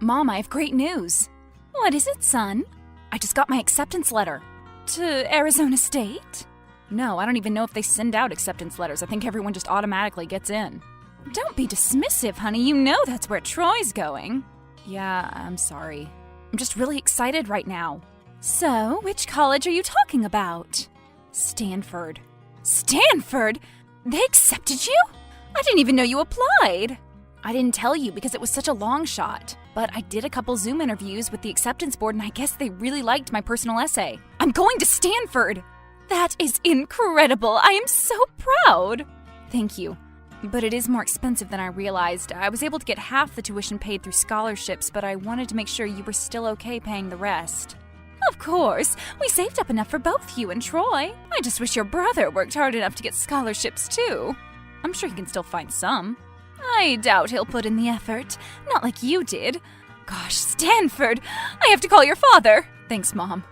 Mom, I have great news. What is it, son? I just got my acceptance letter. To Arizona State? No, I don't even know if they send out acceptance letters. I think everyone just automatically gets in. Don't be dismissive, honey. You know that's where Troy's going. Yeah, I'm sorry. I'm just really excited right now. So, which college are you talking about? Stanford. Stanford? They accepted you? I didn't even know you applied. I didn't tell you because it was such a long shot. But I did a couple Zoom interviews with the acceptance board and I guess they really liked my personal essay. I'm going to Stanford! That is incredible! I am so proud! Thank you. But it is more expensive than I realized. I was able to get half the tuition paid through scholarships, but I wanted to make sure you were still okay paying the rest. Of course! We saved up enough for both you and Troy. I just wish your brother worked hard enough to get scholarships too. I'm sure he can still find some. I doubt he'll put in the effort. Not like you did. Gosh, Stanford! I have to call your father! Thanks, Mom.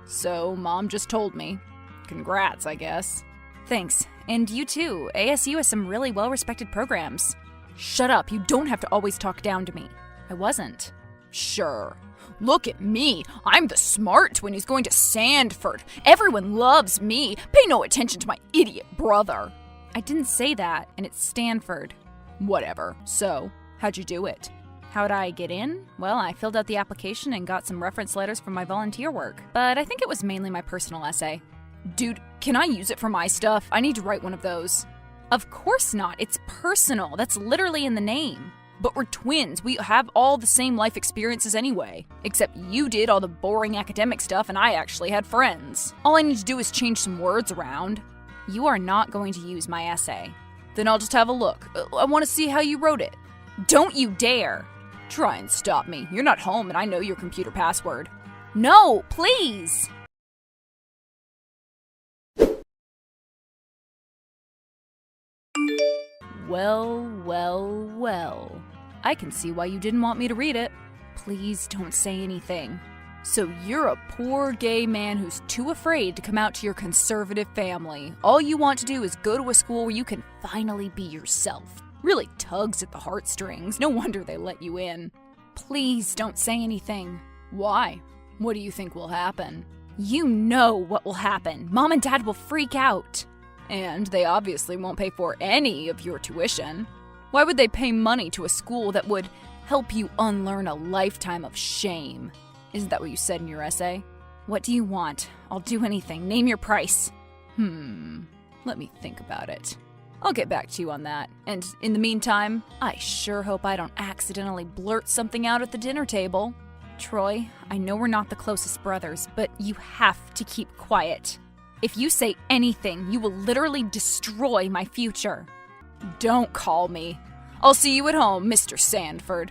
So, Mom just told me. Congrats, I guess. Thanks. And you too. ASU has some really well-respected programs. Shut up. You don't have to always talk down to me. I wasn't. Sure. Look at me. I'm the smart twin who's going to Stanford. Everyone loves me. Pay no attention to my idiot brother. I didn't say that, and it's Stanford. Whatever. So, how'd you do it? How'd I get in? Well, I filled out the application and got some reference letters from my volunteer work. But I think it was mainly my personal essay. Dude, can I use it for my stuff? I need to write one of those. Of course not. It's personal. That's literally in the name. But we're twins. We have all the same life experiences anyway. Except you did all the boring academic stuff and I actually had friends. All I need to do is change some words around. You are not going to use my essay. Then I'll just have a look. I want to see how you wrote it. Don't you dare. Try and stop me. You're not home and I know your computer password. No, please! Well. I can see why you didn't want me to read it. Please don't say anything. So you're a poor gay man who's too afraid to come out to your conservative family. All you want to do is go to a school where you can finally be yourself. Really tugs at the heartstrings. No wonder they let you in. Please don't say anything. Why? What do you think will happen? You know what will happen. Mom and Dad will freak out. And they obviously won't pay for any of your tuition. Why would they pay money to a school that would help you unlearn a lifetime of shame? Isn't that what you said in your essay? What do you want? I'll do anything. Name your price. Let me think about it. I'll get back to you on that. And in the meantime, I sure hope I don't accidentally blurt something out at the dinner table. Troy, I know we're not the closest brothers, but you have to keep quiet. If you say anything, you will literally destroy my future. Don't call me. I'll see you at home, Mr. Stanford.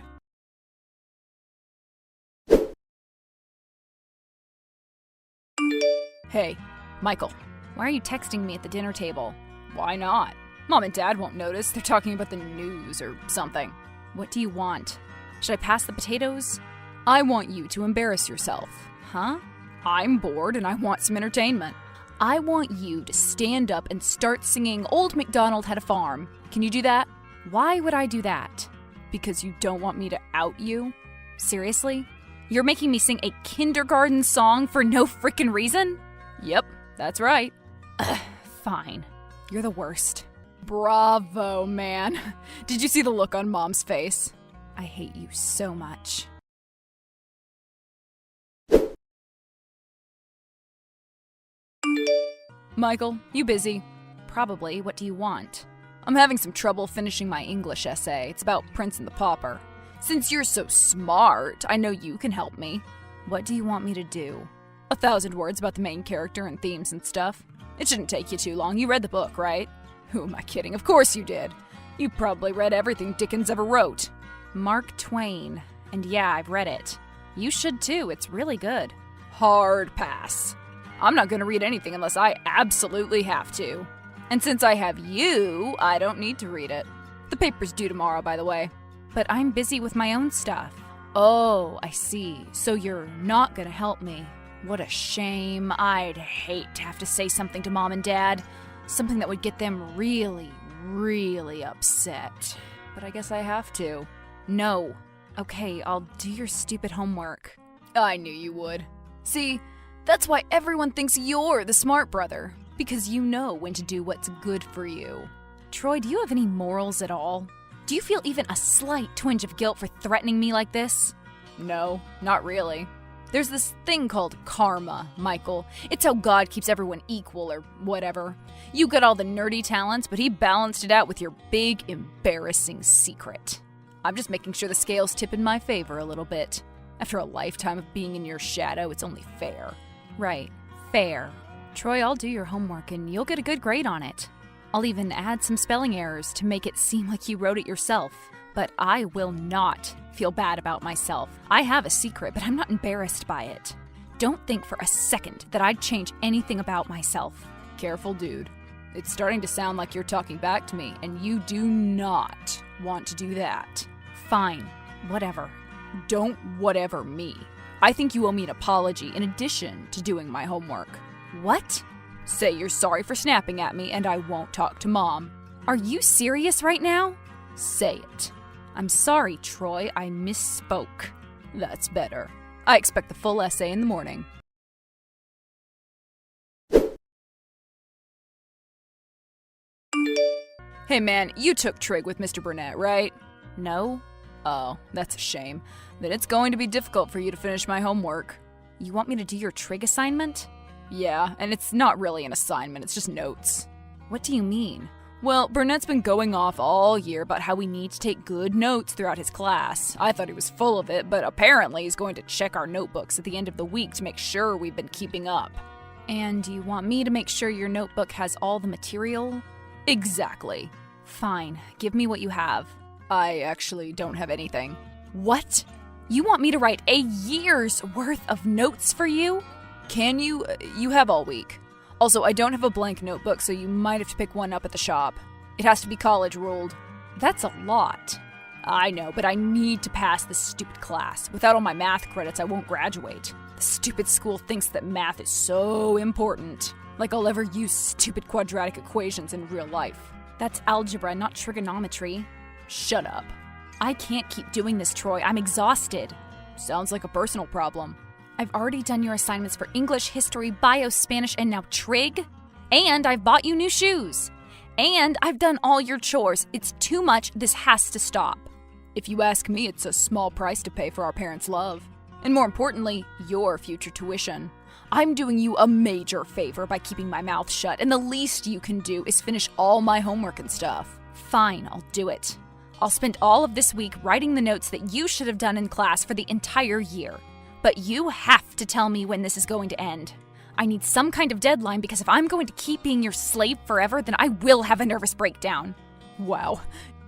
Hey, Michael. Why are you texting me at the dinner table? Why not? Mom and Dad won't notice. They're talking about the news or something. What do you want? Should I pass the potatoes? I want you to embarrass yourself. Huh? I'm bored and I want some entertainment. I want you to stand up and start singing Old MacDonald Had a Farm. Can you do that? Why would I do that? Because you don't want me to out you? Seriously? You're making me sing a kindergarten song for no frickin' reason? Yep, that's right. Fine. You're the worst. Bravo, man. Did you see the look on Mom's face? I hate you so much. Michael, you busy? Probably. What do you want? I'm having some trouble finishing my English essay. It's about Prince and the Pauper. Since you're so smart, I know you can help me. What do you want me to do? 1,000 words about the main character and themes and stuff. It shouldn't take you too long. You read the book, right? Who am I kidding? Of course you did. You probably read everything Dickens ever wrote. Mark Twain. And yeah, I've read it. You should too. It's really good. Hard pass. I'm not going to read anything unless I absolutely have to. And since I have you, I don't need to read it. The paper's due tomorrow, by the way. But I'm busy with my own stuff. Oh, I see. So you're not going to help me. What a shame. I'd hate to have to say something to Mom and Dad. Something that would get them really, really upset. But I guess I have to. No. Okay, I'll do your stupid homework. I knew you would. See, that's why everyone thinks you're the smart brother. Because you know when to do what's good for you. Troy, do you have any morals at all? Do you feel even a slight twinge of guilt for threatening me like this? No, not really. There's this thing called karma, Michael. It's how God keeps everyone equal or whatever. You got all the nerdy talents, but he balanced it out with your big, embarrassing secret. I'm just making sure the scales tip in my favor a little bit. After a lifetime of being in your shadow, it's only fair. Right, fair. Troy, I'll do your homework and you'll get a good grade on it. I'll even add some spelling errors to make it seem like you wrote it yourself. But I will not feel bad about myself. I have a secret, but I'm not embarrassed by it. Don't think for a second that I'd change anything about myself. Careful, dude. It's starting to sound like you're talking back to me, and you do not want to do that. Fine, whatever. Don't whatever me. I think you owe me an apology in addition to doing my homework. What? Say you're sorry for snapping at me, and I won't talk to Mom. Are you serious right now? Say it. I'm sorry, Troy, I misspoke. That's better. I expect the full essay in the morning. Hey man, you took trig with Mr. Burnett, right? No. Oh, that's a shame. Then it's going to be difficult for you to finish my homework. You want me to do your trig assignment? Yeah, and it's not really an assignment, it's just notes. What do you mean? Well, Burnett's been going off all year about how we need to take good notes throughout his class. I thought he was full of it, but apparently he's going to check our notebooks at the end of the week to make sure we've been keeping up. And you want me to make sure your notebook has all the material? Exactly. Fine, give me what you have. I actually don't have anything. What? You want me to write a year's worth of notes for you? Can you? You have all week. Also, I don't have a blank notebook, so you might have to pick one up at the shop. It has to be college ruled. That's a lot. I know, but I need to pass this stupid class. Without all my math credits, I won't graduate. The stupid school thinks that math is so important. Like I'll ever use stupid quadratic equations in real life. That's algebra, not trigonometry. Shut up. I can't keep doing this, Troy. I'm exhausted. Sounds like a personal problem. I've already done your assignments for English, history, bio, Spanish, and now trig. And I've bought you new shoes. And I've done all your chores. It's too much. This has to stop. If you ask me, it's a small price to pay for our parents' love. And more importantly, your future tuition. I'm doing you a major favor by keeping my mouth shut, and the least you can do is finish all my homework and stuff. Fine, I'll do it. I'll spend all of this week writing the notes that you should have done in class for the entire year. But you have to tell me when this is going to end. I need some kind of deadline because if I'm going to keep being your slave forever, then I will have a nervous breakdown. Wow,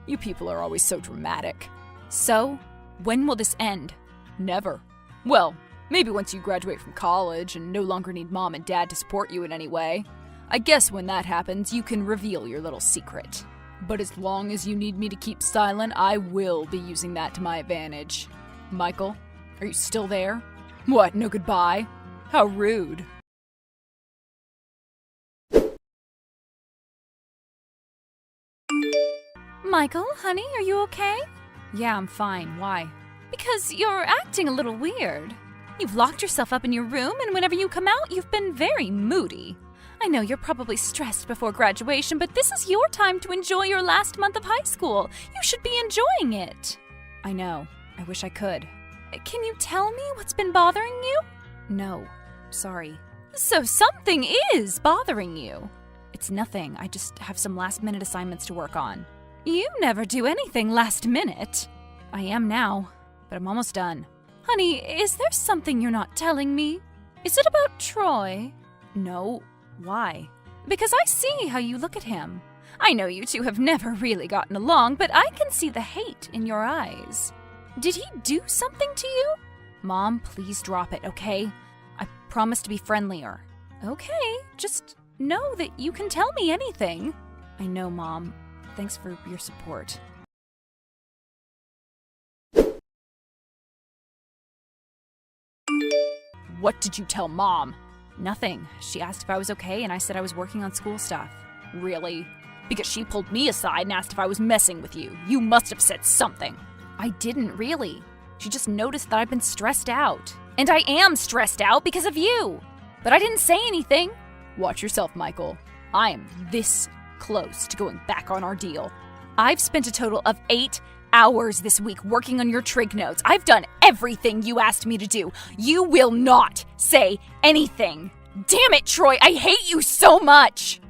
you people are always so dramatic. So, when will this end? Never. Well, maybe once you graduate from college and no longer need Mom and Dad to support you in any way. I guess when that happens, you can reveal your little secret. But as long as you need me to keep silent, I will be using that to my advantage. Michael? Are you still there? What, no goodbye? How rude. Michael, honey, are you okay? Yeah, I'm fine. Why? Because you're acting a little weird. You've locked yourself up in your room, and whenever you come out, you've been very moody. I know you're probably stressed before graduation, but this is your time to enjoy your last month of high school. You should be enjoying it. I know. I wish I could. Can you tell me what's been bothering you? No. Sorry. So something is bothering you. It's nothing. I just have some last-minute assignments to work on. You never do anything last minute. I am now, but I'm almost done. Honey, is there something you're not telling me? Is it about Troy? No. Why? Because I see how you look at him. I know you two have never really gotten along, but I can see the hate in your eyes. Did he do something to you? Mom, please drop it, okay? I promise to be friendlier. Okay, just know that you can tell me anything. I know, Mom. Thanks for your support. What did you tell Mom? Nothing. She asked if I was okay, and I said I was working on school stuff. Really? Because she pulled me aside and asked if I was messing with you. You must have said something. I didn't really. She just noticed that I've been stressed out. And I am stressed out because of you. But I didn't say anything. Watch yourself, Michael. I am this close to going back on our deal. I've spent a total of 8 hours this week working on your trig notes. I've done everything you asked me to do. You will not say anything. Damn it, Troy, I hate you so much.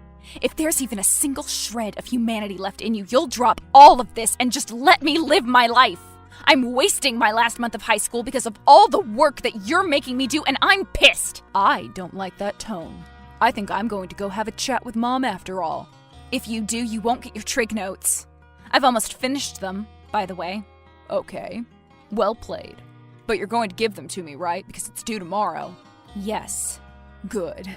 If there's even a single shred of humanity left in you, you'll drop all of this and just let me live my life. I'm wasting my last month of high school because of all the work that you're making me do, and I'm pissed. I don't like that tone. I think I'm going to go have a chat with Mom after all. If you do, you won't get your trig notes. I've almost finished them, by the way. Okay. Well played. But you're going to give them to me, right? Because it's due tomorrow. Yes. Good.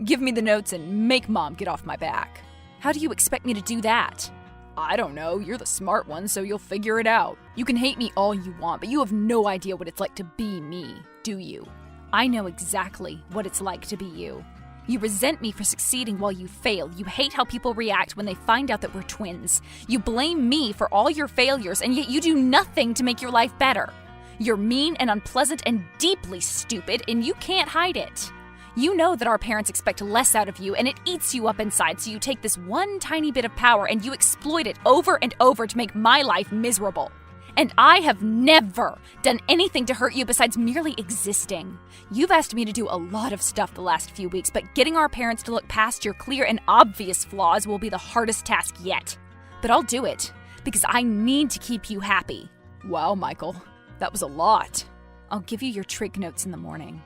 Give me the notes and make Mom get off my back. How do you expect me to do that? I don't know. You're the smart one, so you'll figure it out. You can hate me all you want, but you have no idea what it's like to be me, do you? I know exactly what it's like to be you. You resent me for succeeding while you fail. You hate how people react when they find out that we're twins. You blame me for all your failures, and yet you do nothing to make your life better. You're mean and unpleasant and deeply stupid, and you can't hide it. You know that our parents expect less out of you, and it eats you up inside, so you take this one tiny bit of power and you exploit it over and over to make my life miserable. And I have never done anything to hurt you besides merely existing. You've asked me to do a lot of stuff the last few weeks, but getting our parents to look past your clear and obvious flaws will be the hardest task yet. But I'll do it, because I need to keep you happy. Wow, Michael, that was a lot. I'll give you your trig notes in the morning.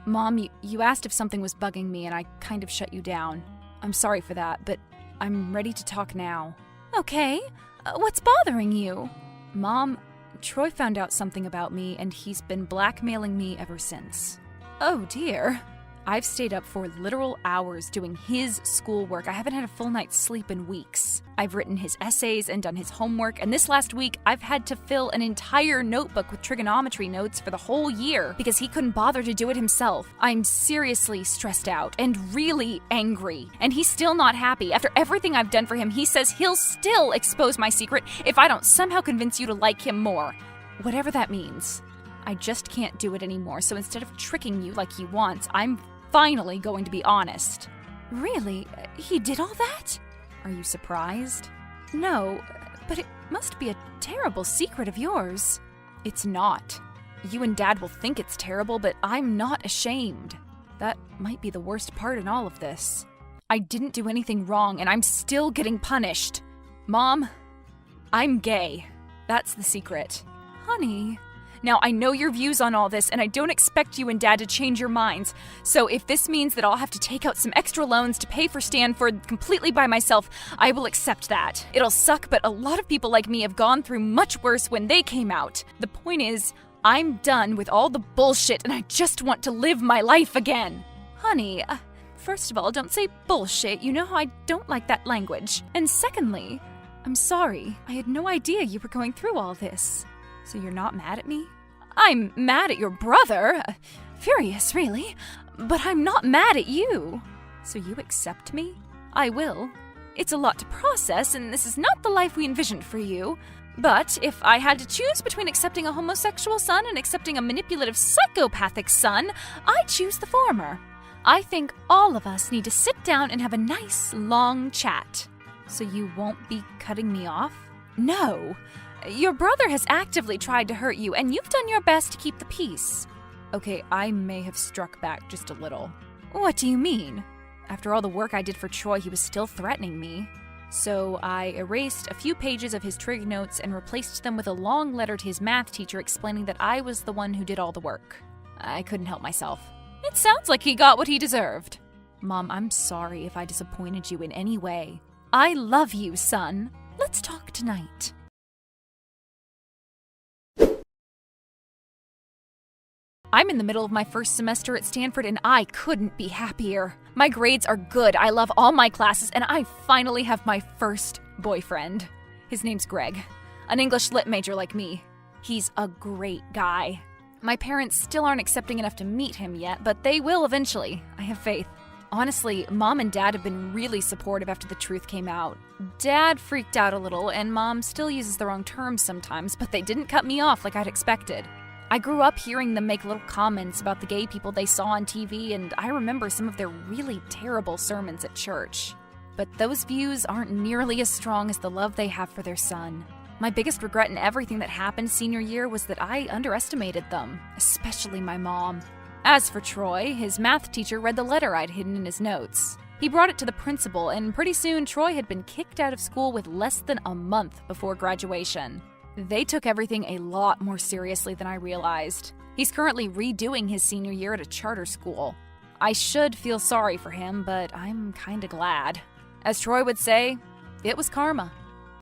Mom, you asked if something was bugging me and I kind of shut you down. I'm sorry for that, but I'm ready to talk now. Okay, what's bothering you? Mom, Troy found out something about me and he's been blackmailing me ever since. Oh dear. I've stayed up for literal hours doing his schoolwork. I haven't had a full night's sleep in weeks. I've written his essays and done his homework, and this last week I've had to fill an entire notebook with trigonometry notes for the whole year because he couldn't bother to do it himself. I'm seriously stressed out and really angry, and he's still not happy. After everything I've done for him, he says he'll still expose my secret if I don't somehow convince you to like him more. Whatever that means. I just can't do it anymore, so instead of tricking you like he wants, I'm finally going to be honest. Really? He did all that? Are you surprised? No, but it must be a terrible secret of yours. It's not. You and Dad will think it's terrible, but I'm not ashamed. That might be the worst part in all of this. I didn't do anything wrong, and I'm still getting punished. Mom, I'm gay. That's the secret. Honey. Now, I know your views on all this, and I don't expect you and Dad to change your minds. So if this means that I'll have to take out some extra loans to pay for Stanford completely by myself, I will accept that. It'll suck, but a lot of people like me have gone through much worse when they came out. The point is, I'm done with all the bullshit, and I just want to live my life again. Honey, first of all, don't say bullshit. You know how I don't like that language. And secondly, I'm sorry. I had no idea you were going through all this. So you're not mad at me? I'm mad at your brother. Furious, really. But I'm not mad at you. So you accept me? I will. It's a lot to process, and this is not the life we envisioned for you. But if I had to choose between accepting a homosexual son and accepting a manipulative psychopathic son, I'd choose the former. I think all of us need to sit down and have a nice, long chat. So you won't be cutting me off? No. Your brother has actively tried to hurt you, and you've done your best to keep the peace. Okay, I may have struck back just a little. What do you mean? After all the work I did for Troy, he was still threatening me. So I erased a few pages of his trig notes and replaced them with a long letter to his math teacher explaining that I was the one who did all the work. I couldn't help myself. It sounds like he got what he deserved. Mom, I'm sorry if I disappointed you in any way. I love you, son. Let's talk tonight. I'm in the middle of my first semester at Stanford, and I couldn't be happier. My grades are good, I love all my classes, and I finally have my first boyfriend. His name's Greg, an English lit major like me. He's a great guy. My parents still aren't accepting enough to meet him yet, but they will eventually. I have faith. Honestly, Mom and Dad have been really supportive after the truth came out. Dad freaked out a little, and Mom still uses the wrong terms sometimes, but they didn't cut me off like I'd expected. I grew up hearing them make little comments about the gay people they saw on TV, and I remember some of their really terrible sermons at church. But those views aren't nearly as strong as the love they have for their son. My biggest regret in everything that happened senior year was that I underestimated them, especially my mom. As for Troy, his math teacher read the letter I'd hidden in his notes. He brought it to the principal, and pretty soon Troy had been kicked out of school with less than a month before graduation. They took everything a lot more seriously than I realized. He's currently redoing his senior year at a charter school. I should feel sorry for him, but I'm kinda glad. As Troy would say, it was karma.